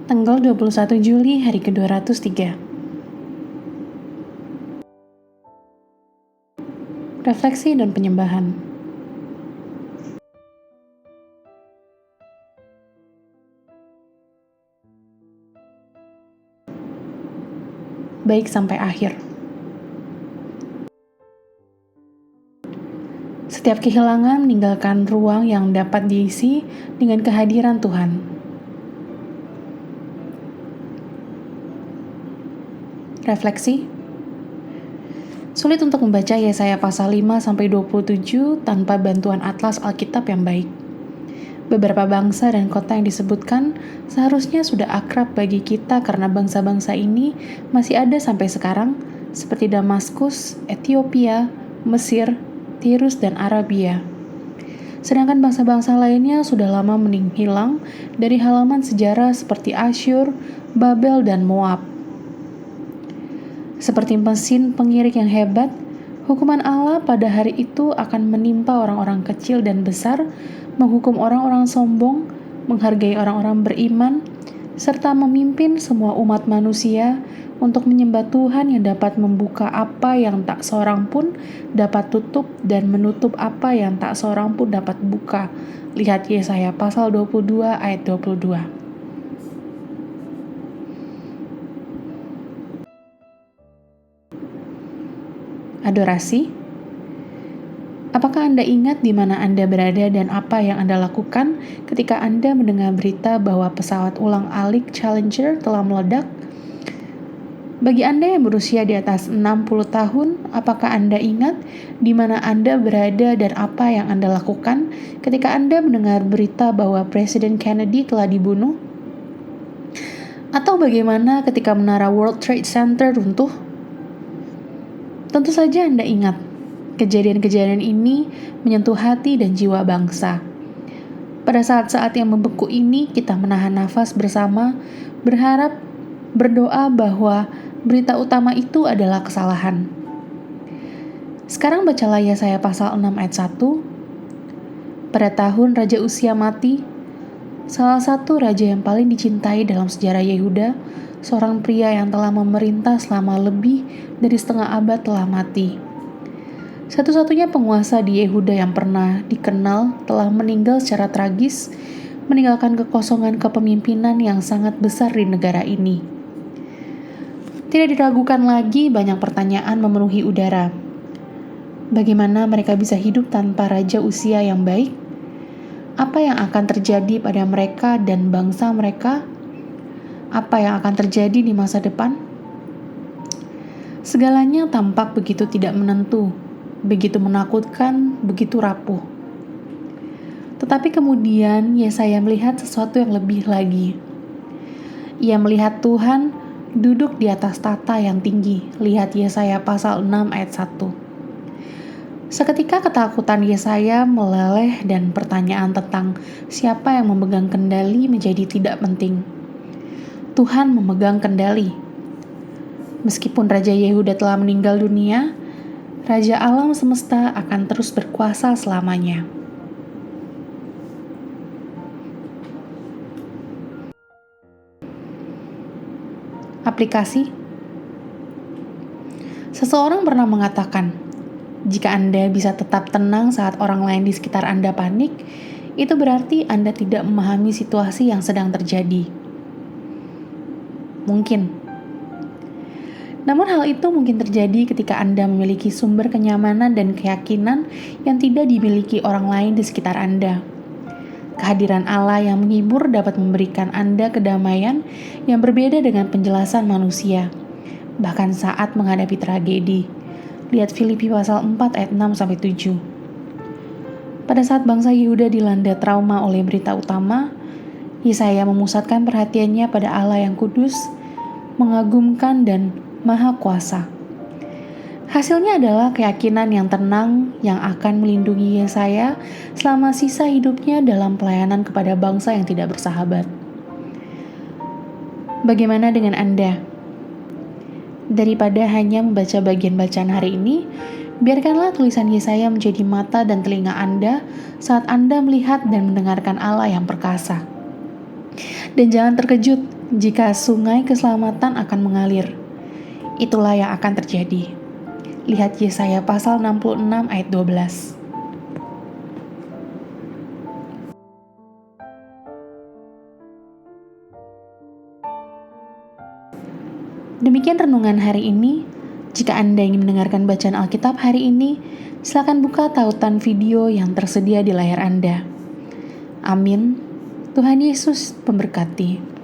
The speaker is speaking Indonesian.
Tanggal 21 Juli hari ke-203. Refleksi dan penyembahan. Baik sampai akhir. Setiap kehilangan meninggalkan ruang yang dapat diisi dengan kehadiran Tuhan. Refleksi. Sulit untuk membaca Yesaya pasal 5-27 tanpa bantuan atlas Alkitab yang baik. Beberapa bangsa dan kota yang disebutkan seharusnya sudah akrab bagi kita karena bangsa-bangsa ini masih ada sampai sekarang, seperti Damaskus, Ethiopia, Mesir, Tirus, dan Arabia. Sedangkan bangsa-bangsa lainnya sudah lama menghilang dari halaman sejarah seperti Asyur, Babel, dan Moab. Seperti mesin pengirik yang hebat, hukuman Allah pada hari itu akan menimpa orang-orang kecil dan besar, menghukum orang-orang sombong, menghargai orang-orang beriman, serta memimpin semua umat manusia untuk menyembah Tuhan yang dapat membuka apa yang tak seorang pun dapat tutup dan menutup apa yang tak seorang pun dapat buka. Lihat Yesaya pasal 22 ayat 22. Adorasi. Apakah Anda ingat di mana Anda berada dan apa yang Anda lakukan ketika Anda mendengar berita bahwa pesawat ulang-alik Challenger telah meledak? Bagi Anda yang berusia di atas 60 tahun, apakah Anda ingat di mana Anda berada dan apa yang Anda lakukan ketika Anda mendengar berita bahwa Presiden Kennedy telah dibunuh? Atau bagaimana ketika menara World Trade Center runtuh? Tentu saja Anda ingat, kejadian-kejadian ini menyentuh hati dan jiwa bangsa. Pada saat-saat yang membeku ini, kita menahan nafas bersama, berdoa bahwa berita utama itu adalah kesalahan. Sekarang bacalah Yesaya pasal 6 ayat 1. Pada tahun Raja Uzia mati, salah satu raja yang paling dicintai dalam sejarah Yehuda, seorang pria yang telah memerintah selama lebih dari setengah abad telah mati. Satu-satunya penguasa di Yehuda yang pernah dikenal telah meninggal secara tragis, meninggalkan kekosongan kepemimpinan yang sangat besar di negara ini. Tidak diragukan lagi, banyak pertanyaan memenuhi udara. Bagaimana mereka bisa hidup tanpa Raja Uzia yang baik? Apa yang akan terjadi pada mereka dan bangsa mereka? Apa yang akan terjadi di masa depan? Segalanya tampak begitu tidak menentu, begitu menakutkan, begitu rapuh. Tetapi kemudian Yesaya melihat sesuatu yang lebih lagi. Ia melihat Tuhan duduk di atas tahta yang tinggi. Lihat Yesaya pasal 6 ayat 1. Seketika ketakutan Yesaya meleleh dan pertanyaan tentang siapa yang memegang kendali menjadi tidak penting. Tuhan memegang kendali. Meskipun Raja Yehuda telah meninggal dunia, Raja alam semesta akan terus berkuasa selamanya. Aplikasi. Seseorang pernah mengatakan, jika Anda bisa tetap tenang saat orang lain di sekitar Anda panik, itu berarti Anda tidak memahami situasi yang sedang terjadi. Mungkin. Namun hal itu mungkin terjadi ketika Anda memiliki sumber kenyamanan dan keyakinan yang tidak dimiliki orang lain di sekitar Anda. Kehadiran Allah yang menghibur dapat memberikan Anda kedamaian yang berbeda dengan penjelasan manusia, bahkan saat menghadapi tragedi. Lihat Filipi pasal 4 ayat 6-7. Pada saat bangsa Yehuda dilanda trauma oleh berita utama, Yesaya memusatkan perhatiannya pada Allah yang kudus, mengagumkan, dan maha kuasa. Hasilnya adalah keyakinan yang tenang yang akan melindungi Yesaya selama sisa hidupnya dalam pelayanan kepada bangsa yang tidak bersahabat. Bagaimana dengan Anda? Daripada hanya membaca bagian bacaan hari ini, biarkanlah tulisan Yesaya menjadi mata dan telinga Anda saat Anda melihat dan mendengarkan Allah yang perkasa. Dan jangan terkejut jika sungai keselamatan akan mengalir. Itulah yang akan terjadi. Lihat Yesaya pasal 66 ayat 12. Demikian renungan hari ini. Jika Anda ingin mendengarkan bacaan Alkitab hari ini, silakan buka tautan video yang tersedia di layar Anda. Amin. Tuhan Yesus memberkati.